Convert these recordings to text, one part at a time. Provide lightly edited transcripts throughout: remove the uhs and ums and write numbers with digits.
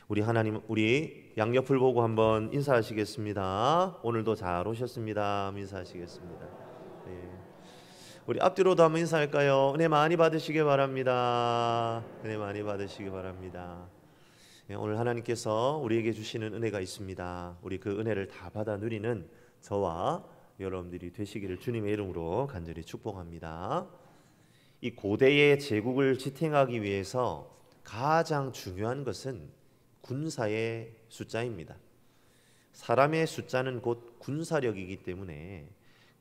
우리 하나님, 우리 양옆을 보고 한번 인사하시겠습니다. 오늘도 잘 오셨습니다. 인사하시겠습니다. 네. 우리 앞뒤로도 한번 인사할까요? 은혜 많이 받으시기 바랍니다. 은혜 많이 받으시기 바랍니다. 네, 오늘 하나님께서 우리에게 주시는 은혜가 있습니다. 우리 그 은혜를 다 받아 누리는 저와 여러분들이 되시기를 주님의 이름으로 간절히 축복합니다. 이 고대의 제국을 지탱하기 위해서 가장 중요한 것은 군사의 숫자입니다. 사람의 숫자는 곧 군사력이기 때문에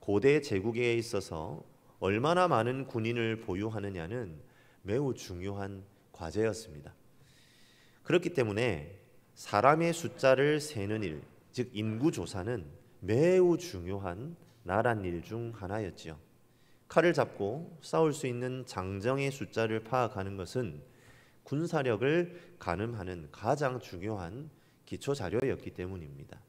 고대 제국에 있어서 얼마나 많은 군인을 보유하느냐는 매우 중요한 과제였습니다. 그렇기 때문에 사람의 숫자를 세는 일, 즉 인구조사는 매우 중요한 나랏일 중 하나였지요. 칼을 잡고 싸울 수 있는 장정의 숫자를 파악하는 것은 군사력을 가늠하는 가장 중요한 기초 자료였기 때문입니다.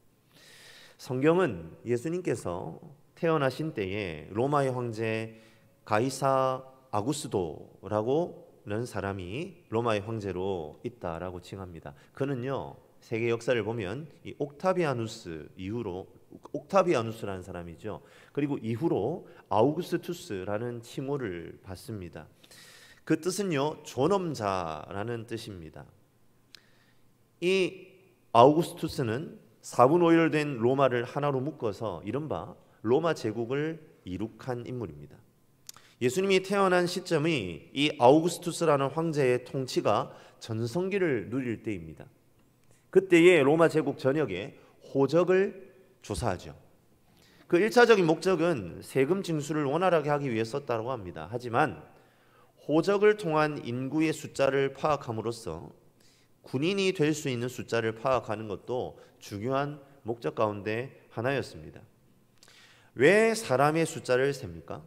성경은 예수님께서 태어나신 때에 로마의 황제 가이사 아구스도라고는 사람이 로마의 황제로 있다라고 칭합니다. 그는요, 세계 역사를 보면 이 옥타비아누스 이후로, 옥타비아누스라는 사람이죠. 그리고 이후로 아우구스투스라는 칭호를 받습니다. 그 뜻은요, 존엄자라는 뜻입니다. 이 아우구스투스는 4분 5일 된 로마를 하나로 묶어서 이른바 로마 제국을 이룩한 인물입니다. 예수님이 태어난 시점이 이 아우구스투스라는 황제의 통치가 전성기를 누릴 때입니다. 그때의 로마 제국 전역에 호적을 조사하죠. 그 1차적인 목적은 세금 징수를 원활하게 하기 위해서였다고 합니다. 하지만 호적을 통한 인구의 숫자를 파악함으로써 군인이 될 수 있는 숫자를 파악하는 것도 중요한 목적 가운데 하나였습니다. 왜 사람의 숫자를 셉니까?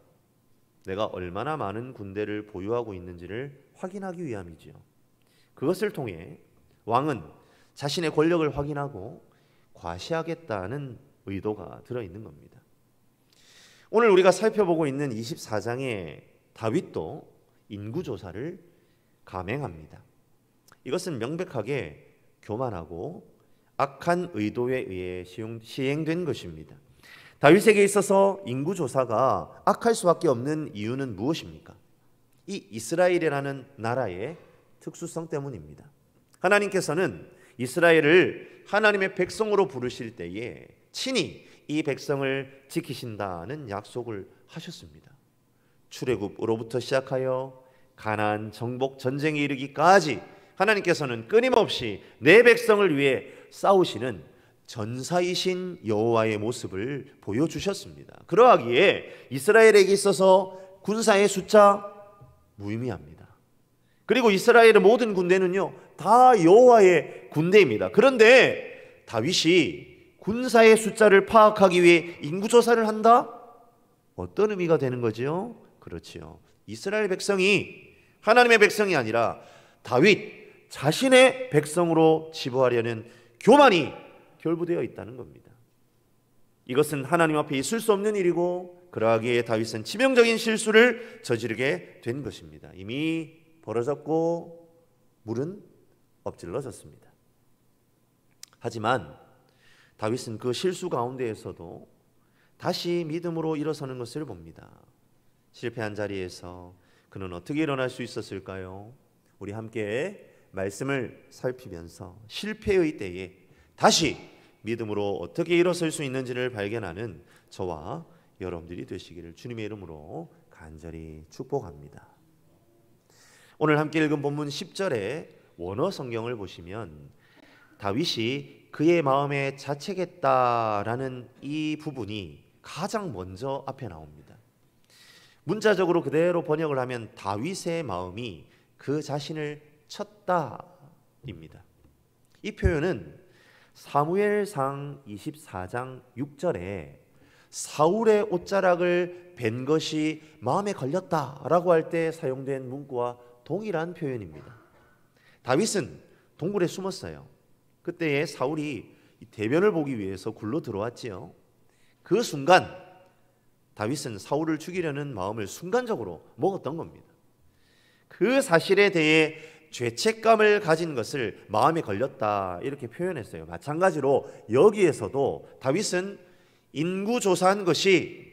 내가 얼마나 많은 군대를 보유하고 있는지를 확인하기 위함이지요. 그것을 통해 왕은 자신의 권력을 확인하고 과시하겠다는 의도가 들어있는 겁니다. 오늘 우리가 살펴보고 있는 24장의 다윗도 인구조사를 감행합니다. 이것은 명백하게 교만하고 악한 의도에 의해 시행된 것입니다. 다윗에게 있어서 인구조사가 악할 수밖에 없는 이유는 무엇입니까? 이 이스라엘이라는 나라의 특수성 때문입니다. 하나님께서는 이스라엘을 하나님의 백성으로 부르실 때에 친히 이 백성을 지키신다는 약속을 하셨습니다. 출애굽으로부터 시작하여 가나안 정복 전쟁에 이르기까지 하나님께서는 끊임없이 내 백성을 위해 싸우시는 전사이신 여호와의 모습을 보여주셨습니다. 그러하기에 이스라엘에게 있어서 군사의 숫자 무의미합니다. 그리고 이스라엘의 모든 군대는요, 다 여호와의 군대입니다. 그런데 다윗이 군사의 숫자를 파악하기 위해 인구조사를 한다? 어떤 의미가 되는 거죠? 그렇지요. 이스라엘 백성이 하나님의 백성이 아니라 다윗 자신의 백성으로 치부하려는 교만이 결부되어 있다는 겁니다. 이것은 하나님 앞에 있을 수 없는 일이고 그러하기에 다윗은 치명적인 실수를 저지르게 된 것입니다. 이미 벌어졌고 물은 엎질러졌습니다. 하지만 다윗은 그 실수 가운데에서도 다시 믿음으로 일어서는 것을 봅니다. 실패한 자리에서 그는 어떻게 일어날 수 있었을까요? 우리 함께 말씀을 살피면서 실패의 때에 다시 믿음으로 어떻게 일어설 수 있는지를 발견하는 저와 여러분들이 되시기를 주님의 이름으로 간절히 축복합니다. 오늘 함께 읽은 본문 10절의 원어 성경을 보시면 다윗이 그의 마음에 자책했다라는 이 부분이 가장 먼저 앞에 나옵니다. 문자적으로 그대로 번역을 하면 다윗의 마음이 그 자신을 쳤다입니다. 이 표현은 사무엘상 24장 6절에 사울의 옷자락을 벤 것이 마음에 걸렸다라고 할 때 사용된 문구와 동일한 표현입니다. 다윗은 동굴에 숨었어요. 그때에 사울이 대변을 보기 위해서 굴로 들어왔지요. 그 순간 다윗은 사울을 죽이려는 마음을 순간적으로 먹었던 겁니다. 그 사실에 대해 죄책감을 가진 것을 마음에 걸렸다 이렇게 표현했어요. 마찬가지로 여기에서도 다윗은 인구조사한 것이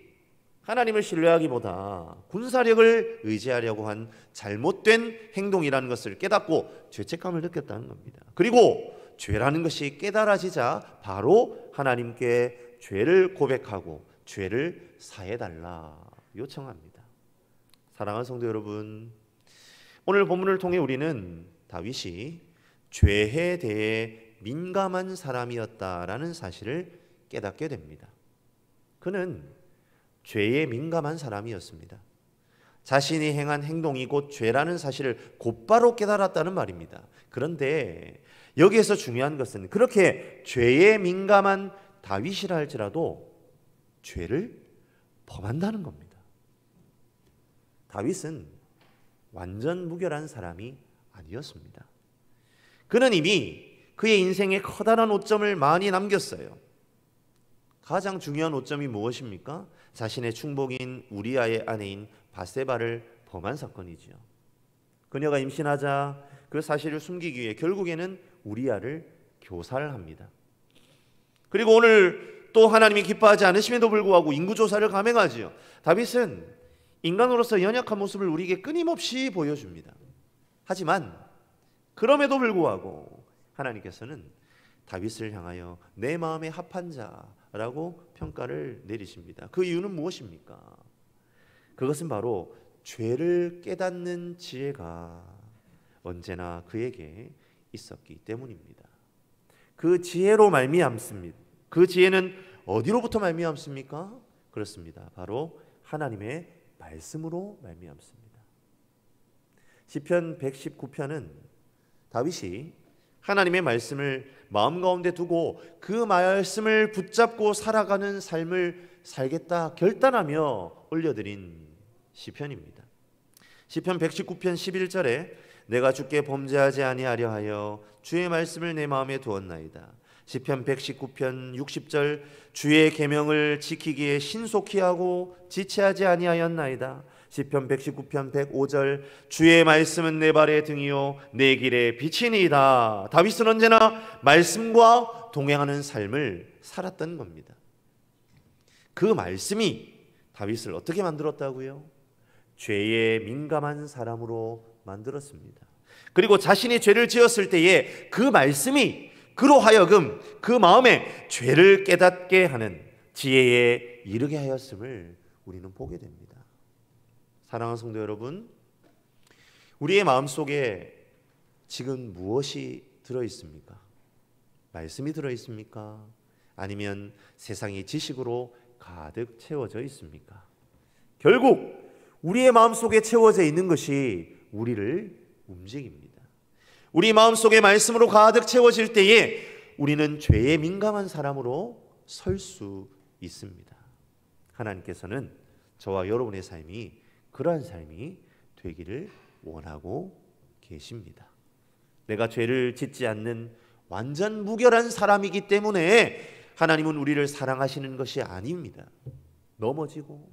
하나님을 신뢰하기보다 군사력을 의지하려고 한 잘못된 행동이라는 것을 깨닫고 죄책감을 느꼈다는 겁니다. 그리고 죄라는 것이 깨달아지자 바로 하나님께 죄를 고백하고 죄를 사해달라 요청합니다. 사랑하는 성도 여러분, 오늘 본문을 통해 우리는 다윗이 죄에 대해 민감한 사람이었다라는 사실을 깨닫게 됩니다. 그는 죄에 민감한 사람이었습니다. 자신이 행한 행동이 곧 죄라는 사실을 곧바로 깨달았다는 말입니다. 그런데 여기에서 중요한 것은 그렇게 죄에 민감한 다윗이라 할지라도 죄를 범한다는 겁니다. 다윗은 완전 무결한 사람이 아니었습니다. 그는 이미 그의 인생에 커다란 오점을 많이 남겼어요. 가장 중요한 오점이 무엇입니까? 자신의 충복인 우리아의 아내인 바세바를 범한 사건이지요. 그녀가 임신하자 그 사실을 숨기기 위해 결국에는 우리아를 교살합니다. 그리고 오늘 또 하나님이 기뻐하지 않으심에도 불구하고 인구조사를 감행하지요. 다윗은 인간으로서 연약한 모습을 우리에게 끊임없이 보여줍니다. 하지만 그럼에도 불구하고 하나님께서는 다윗을 향하여 내 마음에 합한 자라고 평가를 내리십니다. 그 이유는 무엇입니까? 그것은 바로 죄를 깨닫는 지혜가 언제나 그에게 있었기 때문입니다. 그 지혜로 말미암습니다. 그 지혜는 어디로부터 말미암습니까? 그렇습니다. 바로 하나님의 말씀으로 말미암습니다. 시편 119편은 다윗이 하나님의 말씀을 마음 가운데 두고 그 말씀을 붙잡고 살아가는 삶을 살겠다 결단하며 올려드린 시편입니다. 시편 119편 11절에 내가 주께 범죄하지 아니하려 하여 주의 말씀을 내 마음에 두었나이다. 시편 119편 60절 주의 계명을 지키기에 신속히 하고 지체하지 아니하였나이다. 시편 119편 105절 주의 말씀은 내 발의 등이요 내 길의 빛이니이다. 다윗은 언제나 말씀과 동행하는 삶을 살았던 겁니다. 그 말씀이 다윗을 어떻게 만들었다고요? 죄에 민감한 사람으로 만들었습니다. 그리고 자신이 죄를 지었을 때에 그 말씀이 그로 하여금 그 마음에 죄를 깨닫게 하는 지혜에 이르게 하였음을 우리는 보게 됩니다. 사랑하는 성도 여러분, 우리의 마음속에 지금 무엇이 들어있습니까? 말씀이 들어있습니까? 아니면 세상의 지식으로 가득 채워져 있습니까? 결국 우리의 마음속에 채워져 있는 것이 우리를 움직입니다. 우리 마음속에 말씀으로 가득 채워질 때에 우리는 죄에 민감한 사람으로 설 수 있습니다. 하나님께서는 저와 여러분의 삶이 그러한 삶이 되기를 원하고 계십니다. 내가 죄를 짓지 않는 완전 무결한 사람이기 때문에 하나님은 우리를 사랑하시는 것이 아닙니다. 넘어지고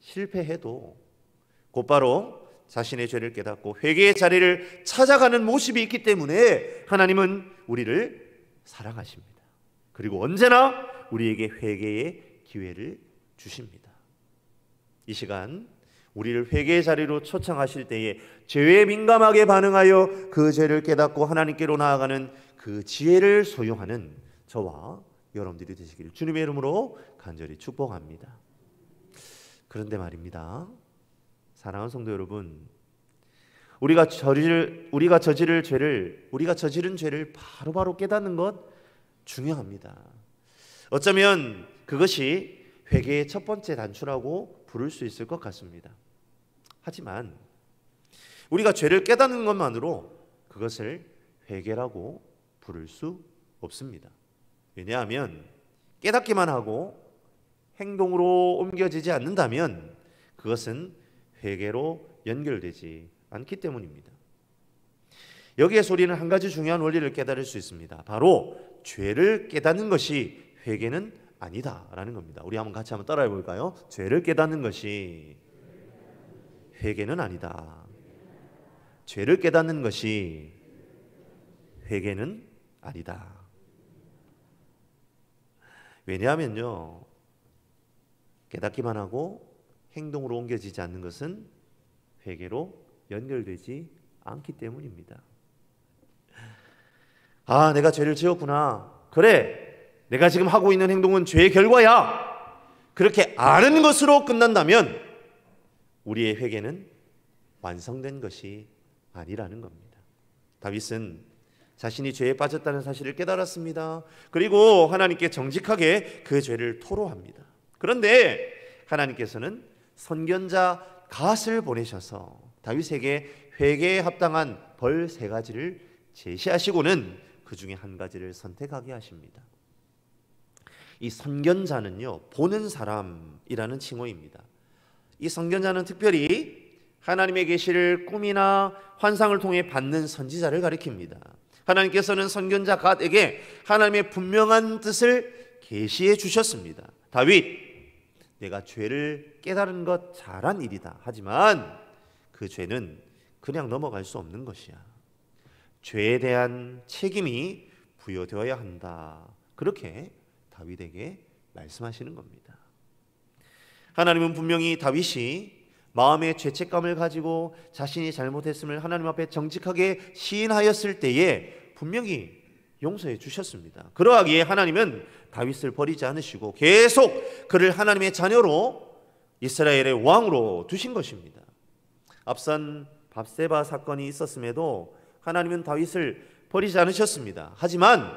실패해도 곧바로 자신의 죄를 깨닫고 회개의 자리를 찾아가는 모습이 있기 때문에 하나님은 우리를 사랑하십니다. 그리고 언제나 우리에게 회개의 기회를 주십니다. 이 시간 우리를 회개의 자리로 초청하실 때에 죄에 민감하게 반응하여 그 죄를 깨닫고 하나님께로 나아가는 그 지혜를 소유하는 저와 여러분들이 되시기를 주님의 이름으로 간절히 축복합니다. 그런데 말입니다. 사랑하는 성도 여러분, 우리가 저지른 죄를 바로바로 깨닫는 것 중요합니다. 어쩌면 그것이 회개의 첫 번째 단추라고 부를 수 있을 것 같습니다. 하지만 우리가 죄를 깨닫는 것만으로 그것을 회개라고 부를 수 없습니다. 왜냐하면 깨닫기만 하고 행동으로 옮겨지지 않는다면 그것은 회개로 연결되지 않기 때문입니다. 여기에서 우리는 한 가지 중요한 원리를 깨달을 수 있습니다. 바로 죄를 깨닫는 것이 회개는 아니다라는 겁니다. 우리 같이 한번 따라해 볼까요? 죄를 깨닫는 것이 회개는 아니다. 죄를 깨닫는 것이 회개는 아니다. 왜냐하면요, 깨닫기만 하고 행동으로 옮겨지지 않는 것은 회개로 연결되지 않기 때문입니다. 아, 내가 죄를 지었구나. 그래, 내가 지금 하고 있는 행동은 죄의 결과야. 그렇게 아는 것으로 끝난다면 우리의 회개는 완성된 것이 아니라는 겁니다. 다윗은 자신이 죄에 빠졌다는 사실을 깨달았습니다. 그리고 하나님께 정직하게 그 죄를 토로합니다. 그런데 하나님께서는 선견자 갓을 보내셔서 다윗에게 회개에 합당한 벌 3가지를 제시하시고는 그 중에 한 가지를 선택하게 하십니다. 이 선견자는요, 보는 사람이라는 칭호입니다. 이 선견자는 특별히 하나님의 계시를 꿈이나 환상을 통해 받는 선지자를 가리킵니다. 하나님께서는 선견자 갓에게 하나님의 분명한 뜻을 계시해 주셨습니다. 다윗, 내가 죄를 깨달은 것 잘한 일이다. 하지만 그 죄는 그냥 넘어갈 수 없는 것이야. 죄에 대한 책임이 부여되어야 한다. 그렇게 다윗에게 말씀하시는 겁니다. 하나님은 분명히 다윗이 마음의 죄책감을 가지고 자신이 잘못했음을 하나님 앞에 정직하게 시인하였을 때에 분명히 용서해 주셨습니다. 그러하기에 하나님은 다윗을 버리지 않으시고 계속 그를 하나님의 자녀로 이스라엘의 왕으로 두신 것입니다. 앞선 밧세바 사건이 있었음에도 하나님은 다윗을 버리지 않으셨습니다. 하지만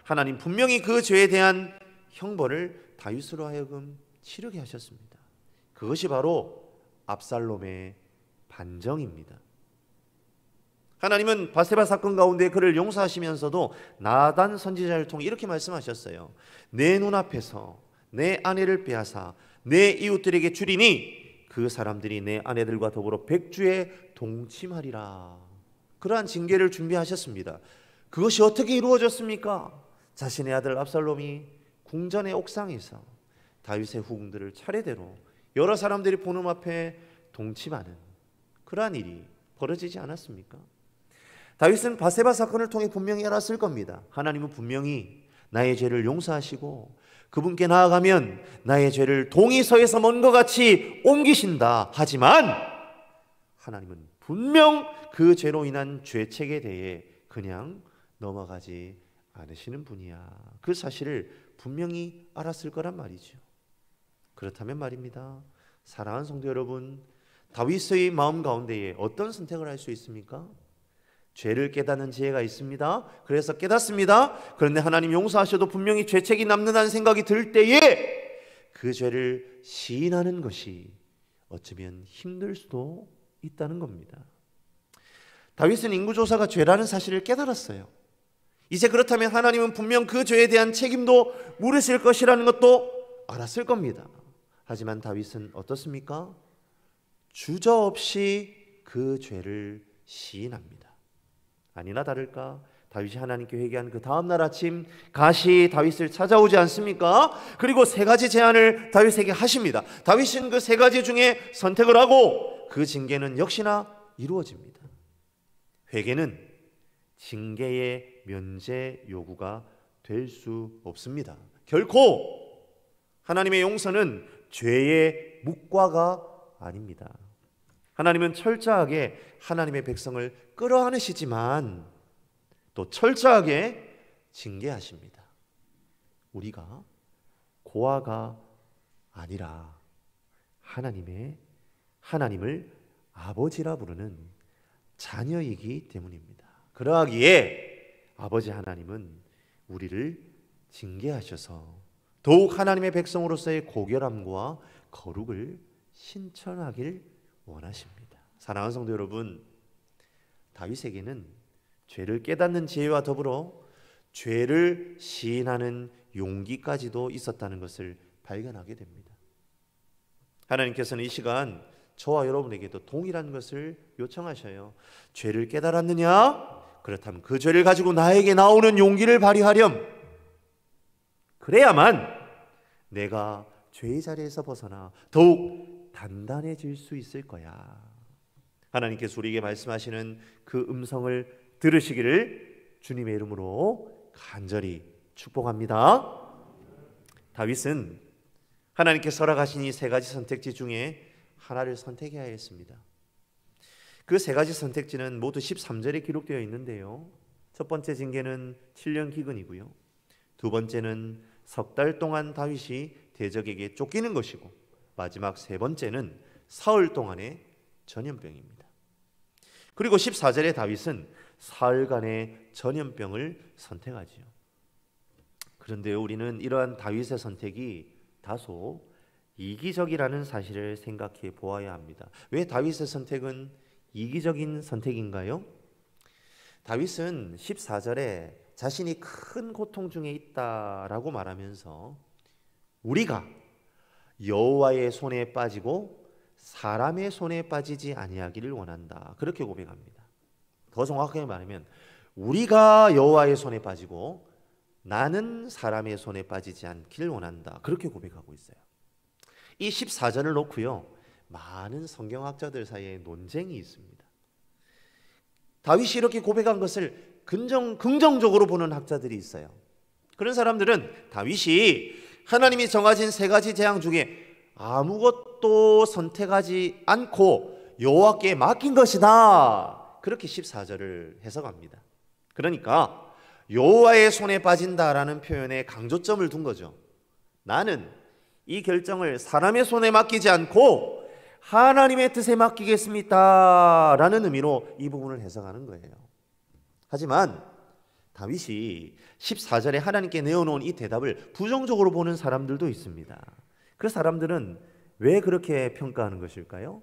하나님 분명히 그 죄에 대한 형벌을 다윗으로 하여금 치르게 하셨습니다. 그것이 바로 압살롬의 반정입니다. 하나님은 밧세바 사건 가운데 그를 용서하시면서도 나단 선지자를 통해 이렇게 말씀하셨어요. 내 눈앞에서 내 아내를 빼앗아 내 이웃들에게 주리니 그 사람들이 내 아내들과 더불어 백주에 동침하리라. 그러한 징계를 준비하셨습니다. 그것이 어떻게 이루어졌습니까? 자신의 아들 압살롬이 궁전의 옥상에서 다윗의 후궁들을 차례대로 여러 사람들이 보는 앞에 동침하는 그러한 일이 벌어지지 않았습니까? 다윗은 밧세바 사건을 통해 분명히 알았을 겁니다. 하나님은 분명히 나의 죄를 용서하시고 그분께 나아가면 나의 죄를 동이서에서 먼 것 같이 옮기신다. 하지만 하나님은 분명 그 죄로 인한 죄책에 대해 그냥 넘어가지 않으시는 분이야. 그 사실을 분명히 알았을 거란 말이죠. 그렇다면 말입니다, 사랑하는 성도 여러분, 다윗의 마음 가운데에 어떤 선택을 할 수 있습니까? 죄를 깨닫는 지혜가 있습니다. 그래서 깨닫습니다. 그런데 하나님 용서하셔도 분명히 죄책이 남는다는 생각이 들 때에 그 죄를 시인하는 것이 어쩌면 힘들 수도 있다는 겁니다. 다윗은 인구조사가 죄라는 사실을 깨달았어요. 이제 그렇다면 하나님은 분명 그 죄에 대한 책임도 물으실 것이라는 것도 알았을 겁니다. 하지만 다윗은 어떻습니까? 주저없이 그 죄를 시인합니다. 아니나 다를까 다윗이 하나님께 회개한 그 다음날 아침 갓이 다윗을 찾아오지 않습니까? 그리고 3가지 제안을 다윗에게 하십니다. 다윗은 그 3가지 중에 선택을 하고 그 징계는 역시나 이루어집니다. 회개는 징계의 면제 요구가 될 수 없습니다. 결코 하나님의 용서는 죄의 묵과가 아닙니다. 하나님은 철저하게 하나님의 백성을 끌어안으시지만 또 철저하게 징계하십니다. 우리가 고아가 아니라 하나님을 아버지라 부르는 자녀이기 때문입니다. 그러하기에 아버지 하나님은 우리를 징계하셔서 더욱 하나님의 백성으로서의 고결함과 거룩을 신천하길 원하십니다. 사랑하는 성도 여러분, 다윗에게는 죄를 깨닫는 지혜와 더불어 죄를 시인하는 용기까지도 있었다는 것을 발견하게 됩니다. 하나님께서는 이 시간 저와 여러분에게도 동일한 것을 요청하셔요. 죄를 깨달았느냐? 그렇다면 그 죄를 가지고 나에게 나오는 용기를 발휘하렴. 그래야만 내가 죄의 자리에서 벗어나 더욱 단단해질 수 있을 거야. 하나님께서 우리에게 말씀하시는 그 음성을 들으시기를 주님의 이름으로 간절히 축복합니다. 다윗은 하나님께서 허락하신 이 세 가지 선택지 중에 하나를 선택해야 했습니다. 그 세 가지 선택지는 모두 13절에 기록되어 있는데요. 첫 번째 징계는 7년 기근이고요. 두 번째는 석 달 동안 다윗이 대적에게 쫓기는 것이고, 마지막 세 번째는 사흘 동안의 전염병입니다. 그리고 14절에 다윗은 사흘간의 전염병을 선택하지요. 그런데 우리는 이러한 다윗의 선택이 다소 이기적이라는 사실을 생각해 보아야 합니다. 왜 다윗의 선택은 이기적인 선택인가요? 다윗은 14절에 자신이 큰 고통 중에 있다라고 말하면서 우리가 여호와의 손에 빠지고 사람의 손에 빠지지 아니하기를 원한다, 그렇게 고백합니다. 더 정확하게 말하면 우리가 여호와의 손에 빠지고 나는 사람의 손에 빠지지 않기를 원한다, 그렇게 고백하고 있어요. 이 14절을 놓고요, 많은 성경학자들 사이에 논쟁이 있습니다. 다윗이 이렇게 고백한 것을 긍정적으로 보는 학자들이 있어요. 그런 사람들은 다윗이 하나님이 정하신 세 가지 재앙 중에 아무것도 선택하지 않고 여호와께 맡긴 것이다, 그렇게 14절을 해석합니다. 그러니까 여호와의 손에 빠진다라는 표현에 강조점을 둔 거죠. 나는 이 결정을 사람의 손에 맡기지 않고 하나님의 뜻에 맡기겠습니다 라는 의미로 이 부분을 해석하는 거예요. 하지만 다윗이 14절에 하나님께 내어놓은 이 대답을 부정적으로 보는 사람들도 있습니다. 그 사람들은 왜 그렇게 평가하는 것일까요?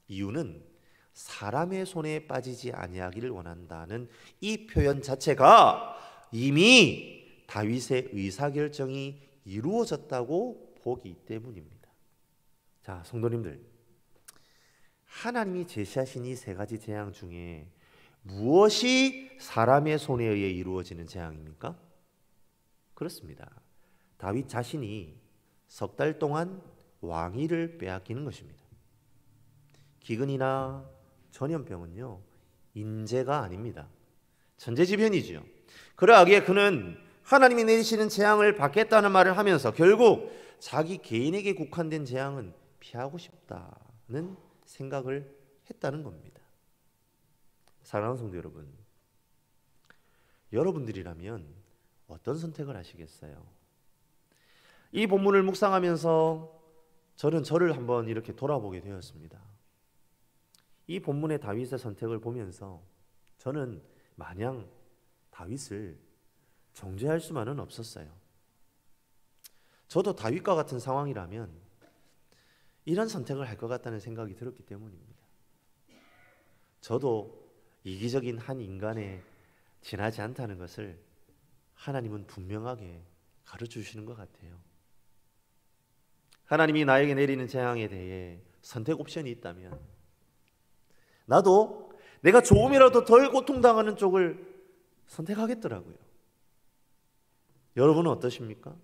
이유는 사람의 손에 빠지지 아니하기를 원한다는 이 표현 자체가 이미 다윗의 의사결정이 이루어졌다고 보기 때문입니다. 자, 성도님들, 하나님이 제시하신 이 세 가지 재앙 중에 무엇이 사람의 손에 의해 이루어지는 재앙입니까? 그렇습니다. 다윗 자신이 석 달 동안 왕위를 빼앗기는 것입니다. 기근이나 전염병은요, 인재가 아닙니다. 천재지변이지요. 그러하기에 그는 하나님이 내리시는 재앙을 받겠다는 말을 하면서 결국 자기 개인에게 국한된 재앙은 피하고 싶다는 생각을 했다는 겁니다. 사랑하는 성도 여러분, 여러분들이라면 어떤 선택을 하시겠어요? 이 본문을 묵상하면서 저는 저를 한번 이렇게 돌아보게 되었습니다. 이 본문의 다윗의 선택을 보면서 저는 마냥 다윗을 정죄할 수만은 없었어요. 저도 다윗과 같은 상황이라면 이런 선택을 할 것 같다는 생각이 들었기 때문입니다. 저도 이기적인 한 인간에 지나지 않다는 것을 하나님은 분명하게 가르쳐 주시는 것 같아요. 하나님이 나에게 내리는 재앙에 대해 선택 옵션이 있다면 나도 내가 조금이라도 덜 고통당하는 쪽을 선택하겠더라고요. 여러분은 어떠십니까?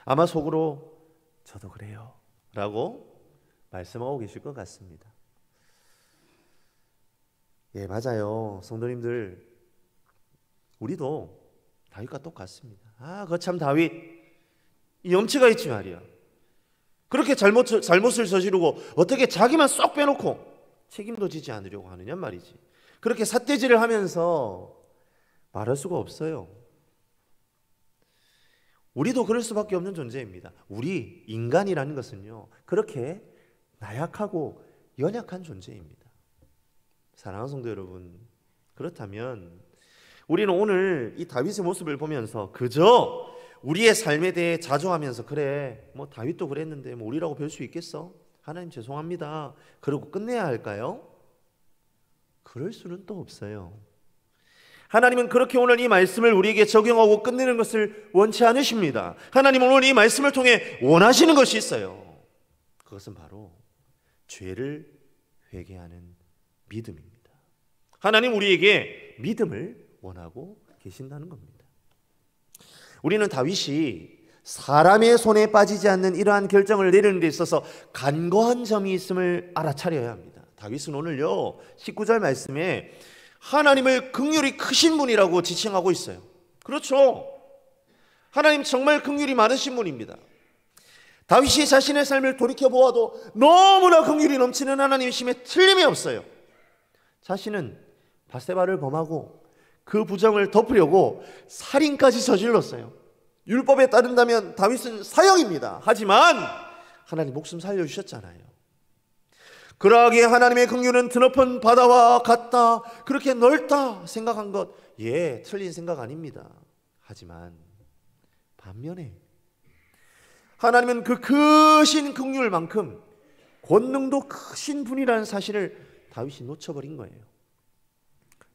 아마 속으로 저도 그래요 라고 말씀하고 계실 것 같습니다. 예, 맞아요. 성도님들, 우리도 다윗과 똑같습니다. 거참 다윗, 이 염치가 있지 말이야. 그렇게 잘못을 저지르고 어떻게 자기만 쏙 빼놓고 책임도 지지 않으려고 하느냐 말이지. 그렇게 삿대질을 하면서 말할 수가 없어요. 우리도 그럴 수밖에 없는 존재입니다. 우리 인간이라는 것은요, 그렇게 나약하고 연약한 존재입니다. 사랑하는 성도 여러분, 그렇다면 우리는 오늘 이 다윗의 모습을 보면서 그저 우리의 삶에 대해 자조하면서 그래, 뭐 다윗도 그랬는데 뭐 우리라고 별 수 있겠어? 하나님 죄송합니다, 그러고 끝내야 할까요? 그럴 수는 또 없어요. 하나님은 그렇게 오늘 이 말씀을 우리에게 적용하고 끝내는 것을 원치 않으십니다. 하나님은 오늘 이 말씀을 통해 원하시는 것이 있어요. 그것은 바로 죄를 회개하는 믿음입니다. 하나님 우리에게 믿음을 원하고 계신다는 겁니다. 우리는 다윗이 사람의 손에 빠지지 않는 이러한 결정을 내리는 데 있어서 간과한 점이 있음을 알아차려야 합니다. 다윗은 오늘요 19절 말씀에 하나님을 긍휼이 크신 분이라고 지칭하고 있어요. 그렇죠. 하나님 정말 긍휼이 많으신 분입니다. 다윗이 자신의 삶을 돌이켜보아도 너무나 긍휼이 넘치는 하나님이심에 틀림이 없어요. 자신은 바세바를 범하고 그 부정을 덮으려고 살인까지 저질렀어요. 율법에 따른다면 다윗은 사형입니다. 하지만 하나님 목숨 살려주셨잖아요. 그러하기에 하나님의 긍휼은 드높은 바다와 같다, 그렇게 넓다 생각한 것, 틀린 생각 아닙니다. 하지만 반면에 하나님은 그 크신 긍휼만큼 권능도 크신 분이라는 사실을 다윗이 놓쳐버린 거예요.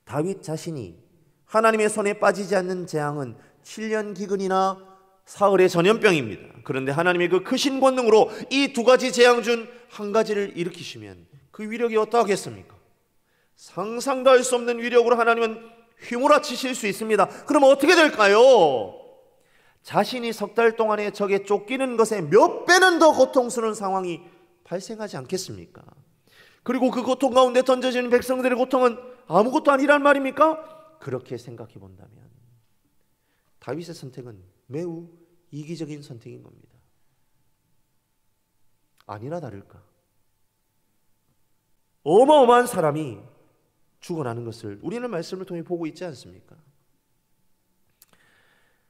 다윗 자신이 하나님의 손에 빠지지 않는 재앙은 7년 기근이나 사흘의 전염병입니다. 그런데 하나님의 그 크신 권능으로 이 두 가지 재앙 중 한 가지를 일으키시면 그 위력이 어떠하겠습니까? 상상도 할 수 없는 위력으로 하나님은 휘몰아치실 수 있습니다. 그럼 어떻게 될까요? 자신이 석 달 동안에 적에 쫓기는 것에 몇 배는 더 고통스러운 상황이 발생하지 않겠습니까? 그리고 그 고통 가운데 던져지는 백성들의 고통은 아무것도 아니란 말입니까? 그렇게 생각해 본다면 다윗의 선택은 매우 이기적인 선택인 겁니다. 아니나 다를까 어마어마한 사람이 죽어나는 것을 우리는 말씀을 통해 보고 있지 않습니까?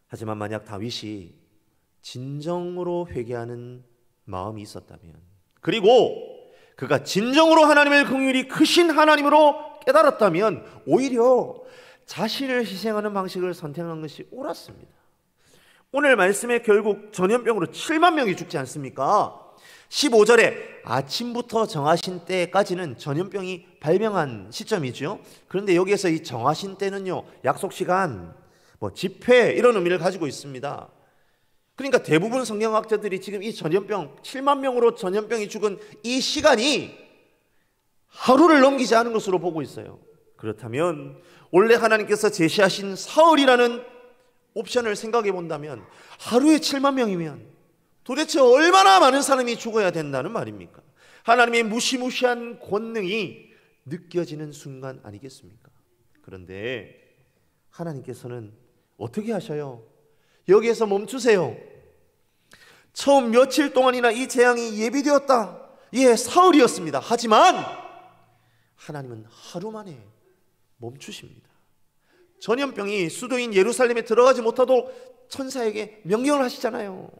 하지만 만약 다윗이 진정으로 회개하는 마음이 있었다면, 그리고 그가 진정으로 하나님의 긍휼이 크신 하나님으로 깨달았다면 오히려 자신을 희생하는 방식을 선택한 것이 옳았습니다. 오늘 말씀에 결국 전염병으로 7만 명이 죽지 않습니까? 15절에 아침부터 정하신 때까지는 전염병이 발병한 시점이죠. 그런데 여기에서 이 정하신 때는요, 약속시간, 집회 이런 의미를 가지고 있습니다. 그러니까 대부분 성경학자들이 지금 이 전염병 7만 명으로 전염병이 죽은 이 시간이 하루를 넘기지 않은 것으로 보고 있어요. 그렇다면 원래 하나님께서 제시하신 사흘이라는 옵션을 생각해 본다면 하루에 7만 명이면 도대체 얼마나 많은 사람이 죽어야 된다는 말입니까? 하나님의 무시무시한 권능이 느껴지는 순간 아니겠습니까? 그런데 하나님께서는 어떻게 하셔요? 여기에서 멈추세요. 처음 며칠 동안이나 이 재앙이 예비되었다. 사흘이었습니다. 하지만 하나님은 하루 만에 멈추십니다. 전염병이 수도인 예루살렘에 들어가지 못하도록 천사에게 명령을 하시잖아요.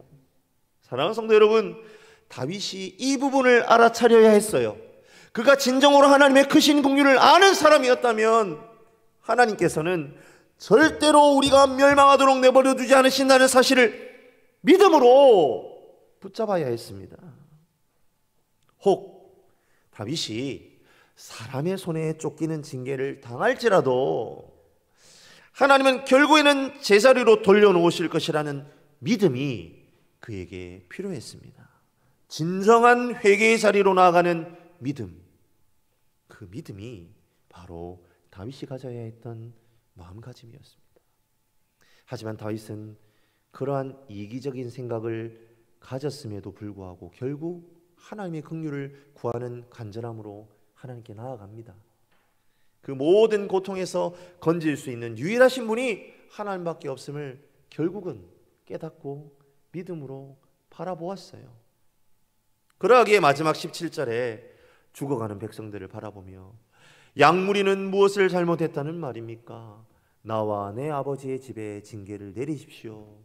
사랑하는 성도 여러분, 다윗이 이 부분을 알아차려야 했어요. 그가 진정으로 하나님의 크신 긍휼을 아는 사람이었다면 하나님께서는 절대로 우리가 멸망하도록 내버려 두지 않으신다는 사실을 믿음으로 붙잡아야 했습니다. 혹 다윗이 사람의 손에 쫓기는 징계를 당할지라도 하나님은 결국에는 제자리로 돌려놓으실 것이라는 믿음이 그에게 필요했습니다. 진정한 회개의 자리로 나아가는 믿음, 그 믿음이 바로 다윗이 가져야 했던 마음가짐이었습니다. 하지만 다윗은 그러한 이기적인 생각을 가졌음에도 불구하고 결국 하나님의 긍휼을 구하는 간절함으로 하나님께 나아갑니다. 그 모든 고통에서 건질 수 있는 유일하신 분이 하나님밖에 없음을 결국은 깨닫고 믿음으로 바라보았어요. 그러하기에 마지막 17절에 죽어가는 백성들을 바라보며 양무리는 무엇을 잘못했다는 말입니까? 나와 내 아버지의 집에 징계를 내리십시오.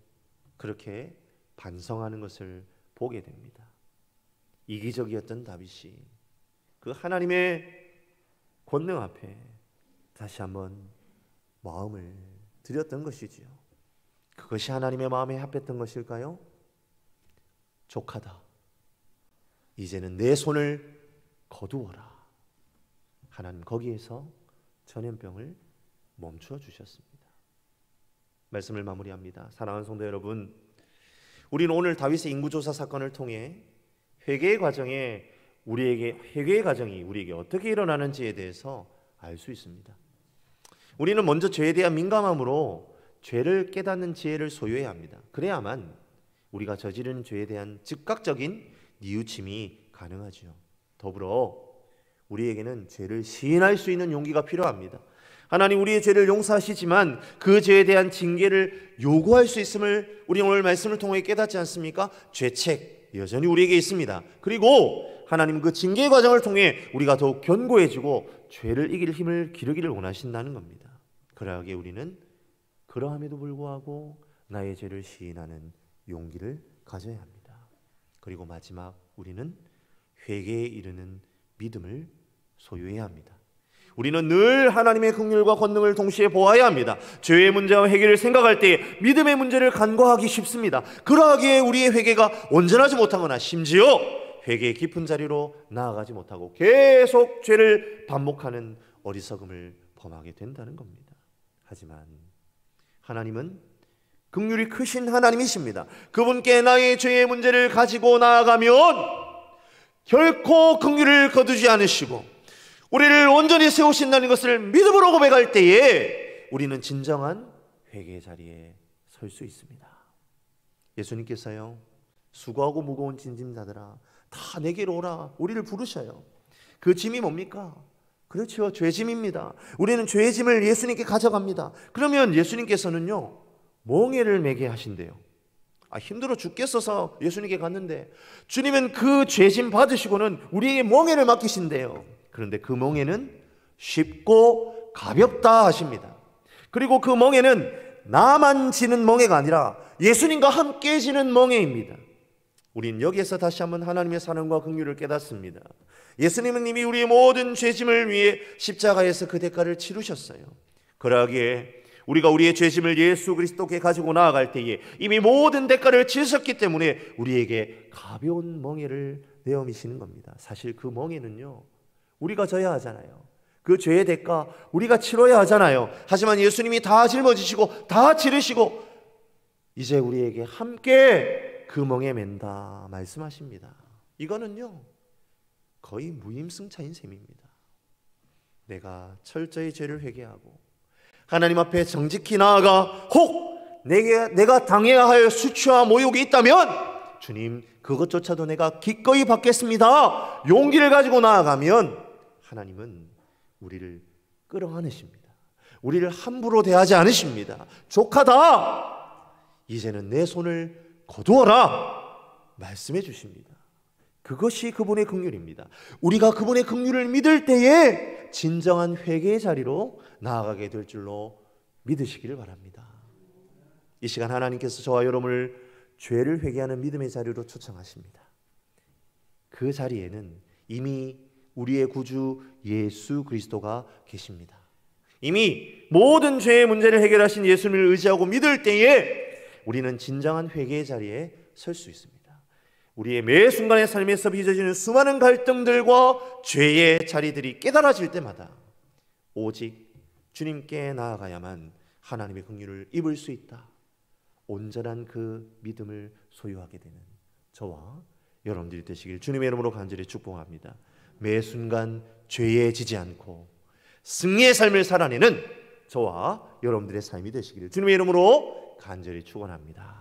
그렇게 반성하는 것을 보게 됩니다. 이기적이었던 다윗이 그 하나님의 권능 앞에 다시 한번 마음을 들였던 것이지요. 그것이 하나님의 마음에 합했던 것일까요? 족하다. 이제는 내 손을 거두어라. 하나님 거기에서 전염병을 멈추어 주셨습니다. 말씀을 마무리합니다. 사랑하는 성도 여러분, 우리는 오늘 다윗의 인구조사 사건을 통해 회개의 과정이 우리에게 어떻게 일어나는지에 대해서 알 수 있습니다. 우리는 먼저 죄에 대한 민감함으로 죄를 깨닫는 지혜를 소유해야 합니다. 그래야만 우리가 저지른 죄에 대한 즉각적인 뉘우침이 가능하죠. 더불어 우리에게는 죄를 시인할 수 있는 용기가 필요합니다. 하나님 우리의 죄를 용서하시지만 그 죄에 대한 징계를 요구할 수 있음을 우리 오늘 말씀을 통해 깨닫지 않습니까? 죄책 여전히 우리에게 있습니다. 그리고 하나님 그 징계 과정을 통해 우리가 더욱 견고해지고 죄를 이길 힘을 기르기를 원하신다는 겁니다. 그러하기에 우리는 그러함에도 불구하고 나의 죄를 시인하는 용기를 가져야 합니다. 그리고 마지막 우리는 회개에 이르는 믿음을 소유해야 합니다. 우리는 늘 하나님의 긍휼과 권능을 동시에 보아야 합니다. 죄의 문제와 회개를 생각할 때 믿음의 문제를 간과하기 쉽습니다. 그러하기에 우리의 회개가 온전하지 못하거나 심지어 회개의 깊은 자리로 나아가지 못하고 계속 죄를 반복하는 어리석음을 범하게 된다는 겁니다. 하지만 하나님은 긍휼이 크신 하나님이십니다. 그분께 나의 죄의 문제를 가지고 나아가면 결코 긍휼을 거두지 않으시고 우리를 온전히 세우신다는 것을 믿음으로 고백할 때에 우리는 진정한 회개의 자리에 설 수 있습니다. 예수님께서요, 수고하고 무거운 짐진자들아 다 내게로 오라 우리를 부르셔요. 그 짐이 뭡니까? 그렇죠, 죄짐입니다. 우리는 죄의 짐을 예수님께 가져갑니다. 그러면 예수님께서는요 멍에를 매게 하신대요. 힘들어 죽겠어서 예수님께 갔는데 주님은 그 죄짐 받으시고는 우리에게 멍에를 맡기신대요. 그런데 그 멍에는 쉽고 가볍다 하십니다. 그리고 그 멍에는 나만 지는 멍에가 아니라 예수님과 함께 지는 멍에입니다. 우린 여기에서 다시 한번 하나님의 사랑과 긍휼을 깨닫습니다. 예수님은 이미 우리의 모든 죄짐을 위해 십자가에서 그 대가를 치르셨어요. 그러기에 우리가 우리의 죄짐을 예수 그리스도께 가지고 나아갈 때에 이미 모든 대가를 치르셨기 때문에 우리에게 가벼운 멍에를 내어미시는 겁니다. 사실 그 멍에는요 우리가 져야 하잖아요. 그 죄의 대가 우리가 치러야 하잖아요. 하지만 예수님이 다 짊어지시고 다 치르시고 이제 우리에게 함께 그 멍에 맨다 말씀하십니다. 이거는요 거의 무임승차인 셈입니다. 내가 철저히 죄를 회개하고 하나님 앞에 정직히 나아가 혹 내가 당해야 할 수치와 모욕이 있다면 주님 그것조차도 내가 기꺼이 받겠습니다 용기를 가지고 나아가면 하나님은 우리를 끌어안으십니다. 우리를 함부로 대하지 않으십니다. 족하다 이제는 내 손을 거두어라 말씀해 주십니다. 그것이 그분의 긍휼입니다. 우리가 그분의 긍휼을 믿을 때에 진정한 회개의 자리로 나아가게 될 줄로 믿으시기를 바랍니다. 이 시간 하나님께서 저와 여러분을 죄를 회개하는 믿음의 자리로 초청하십니다. 그 자리에는 이미 우리의 구주 예수 그리스도가 계십니다. 이미 모든 죄의 문제를 해결하신 예수님을 의지하고 믿을 때에 우리는 진정한 회개의 자리에 설 수 있습니다. 우리의 매 순간의 삶에서 빚어지는 수많은 갈등들과 죄의 자리들이 깨달아질 때마다 오직 주님께 나아가야만 하나님의 긍휼을 입을 수 있다. 온전한 그 믿음을 소유하게 되는 저와 여러분들이 되시길 주님의 이름으로 간절히 축복합니다. 매 순간 죄에 지지 않고 승리의 삶을 살아내는 저와 여러분들의 삶이 되시기를 주님의 이름으로 간절히 축원합니다.